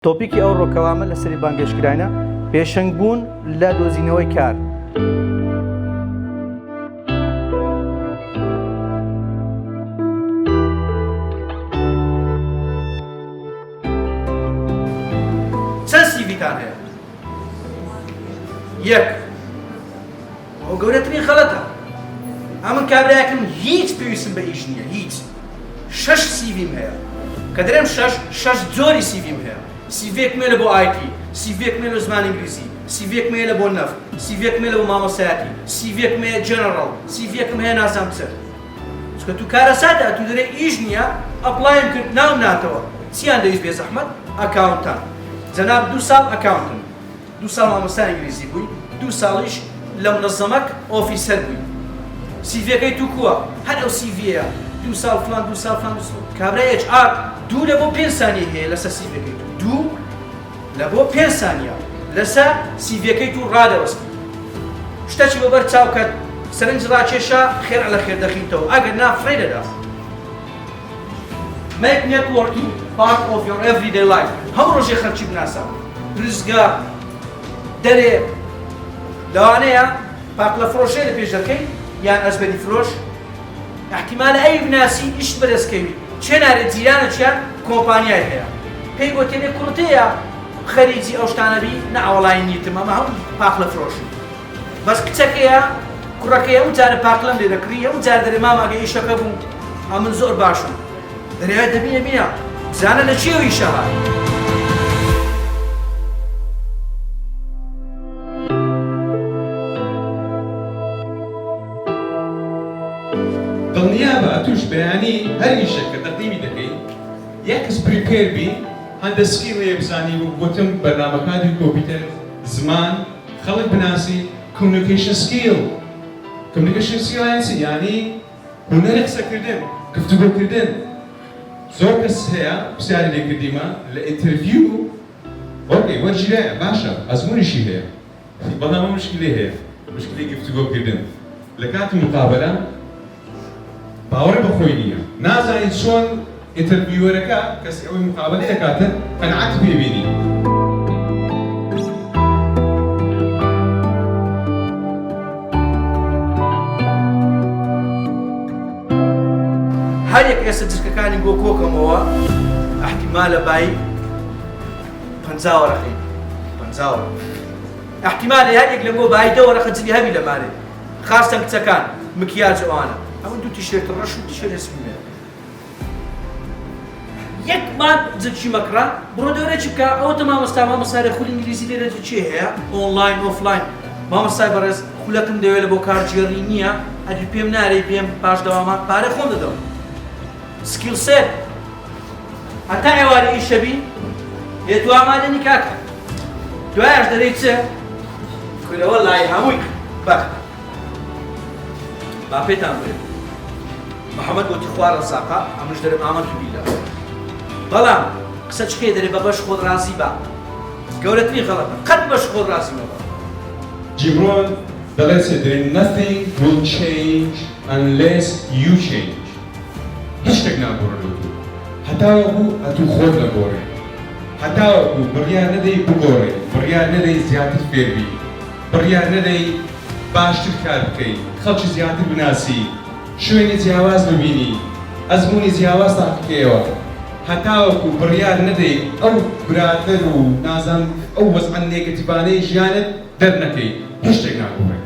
تۆپیکی ئەو ڕۆکەوامە لە سەری بانگێشکرانە پێشەنگ بوون لە دۆزینەوەی کار. چەند سیڤیتان هەیە؟ یەک. ئەو گەورەترین خەڵەتە. ئەمن کابرایەکم هیچ پێویستم بە ئیش نییە، هیچ. 6 سیڤیم هەیە کە دەرێم 6 جۆری سیڤیم هەیە. سیڤێک مێ لە بۆ ئایتی، سیڤێک مێ لە زمانی ئینگلیزی، سیڤێک مێ لە بۆ نەفت، سیڤێک مێ لە بۆ مامۆستایەتی، سیڤێک مێ جەنەڕەڵ، سیڤێکم هەیە نازانم چەر. چکە تو کارەساتە تو دەرێ ئیش نییە، ئەپڵایم کرد ناو ناتەوە. چیان دەویست بێ زەحمەت؟ ئەکاونتان. جەناب 2 ساڵ ئەکاونتن، 2 ساڵ مامۆستای ئینگلیزی بووی، 2 ساڵیش لە منەزەمەک ئۆفیسەر بووی. سیڤەکەی تو کووە؟ هەر ئەو سیڤیەیە. 2 ساڵ فلان، 2 ساڵ فلان، 2 ساڵ. کابرای HR 2 لە بۆ 5 سانیە هەیە لەسەر سیڤەکەی تو. 2 لە بۆ 5 سانیە لەسەر سیڤەکەی تو ڕادەوەستی. شتێکی بەبەر چاوکەت سەرنج ڕاکێشە خێر لە خێر دەخینتەوە، ئەگەر نا فڕێ دەدا. Make networking part of your everyday life. هەموو ڕۆژێ خەڵکی بناسە. ڕزگا دەرێ لەوانەیە پاک لە فرۆشێ لە پێش دەکەی یان ئەزبەری فرۆش. احتیمالە ئەی بناسی ئیشت بەدەستکەوی. چێ نارێت جیرانە چیان کۆمپانیای هەیە. پێی بۆ تێنێ کوڕتەیە خەریجی ئەو شتانەبی نەئەوەڵای نیتم ئەمە هەموو پاک لە فرۆشن. بەس کچەکەیە کوڕەکەی هەموو جارە پاکلەم لێ دەکڕی، هەموو جار دەرێ ماماگە ئیشەکە بوو ئەمن زۆر باشم. دەرێت دەبینە بینە بزانە لە چێوە ئیشە هات. دڵنیابە توش بەیانی هەر ئیشێک کە تەقدیمی دەکەی یەکەس پریپێر بی هەندە سکیڵێ بزانی و گوتم بەرنامەکانی کۆمپیوتەر زمان خەڵک بناسی کۆمیونیکیشن سکیل. کۆمیونیکیشن سکیل یعنی هونەرە قسەکردن، گفتوگۆکردن. زۆر کەس هەیە پرسیاری لێکردیمە لە ئینتەرویو ئۆکەی وەرگیرایە باشە ئەزموونیشی هەیە بەڵام ئەمە مشکلەی هەیە، مشکلەی گفتوگۆکردن. لە کاتی مقابلە باوەڕ بەخۆی نییە، نازانیت چۆن ئینتەرویوەرەکە کەسی ئەوەی مقابلەی دەکاتە قەنەعەت پێبینی. هەر یەک ئێستا جرکەکانی بۆ کۆکەمەوە احتیمالە بای 50 وەرەقەی 50 وەرەق. احتیمالە هەر یەک لە بۆ بای 10 وەرەقە جلی هەبی لەمانێ. خاستەن کچەکان مکیاج ئەوانە. ئەمە 2 تیشێرت ڕەش و تیشێرت ئەسپیمێ. یەکمان جلکی مەکرا بڕۆ دەورێکی بکە ئەوەتە مامۆستای خولی ئینگلیزی لێرە چی هەیە؟ ئۆنلاین ئۆفلاین. مامۆستای بەڕێز خولەکم دەوێت لە بۆ کارجێڕی نییە، ئەدی پێم نارێ پێم پاش دەوامان پارە خۆم دەدەم. سکیل سێت هەتا ئێوارە ئیشە بی لێت ئامادەنی کاکە. دوایش دەرەی چێ؟ کولەوە لای هەمووی بەخ. با پێتان بێت محەممەد گوتی خوا ڕەزاقە ئەمەش دەرێم ئامەد بیلە. بەڵام قسە چکێ دەرێ بە بەش خۆت ڕازی بە. گەورەترین غەڵەتە قەت بەش خۆت ڕازی مەبە. Jim Rohn دەڵێت nothing will change unless you change. هیچ شتێک ناگۆڕێت. هەتاوەکو ئەتوو خۆت نەگۆڕێ. هەتاوەکو بڕیار نەدەی بگۆڕێ، بڕیار نەدەی زیاتر فێربی، بڕیار نەدەی باشتر کار بکەی، خەڵکی زیاتر بناسی، شوێنی جیاواز ببینی، ئەزموونی جیاواز تاقیکەیەوە. هەتاوەکو بڕیار نەدەی ئەو براتر و نازان ئەو وەزعە نێگەتیڤانەی ژیانت دەرنەکەی، هیچ شتێک ناگۆڕێ.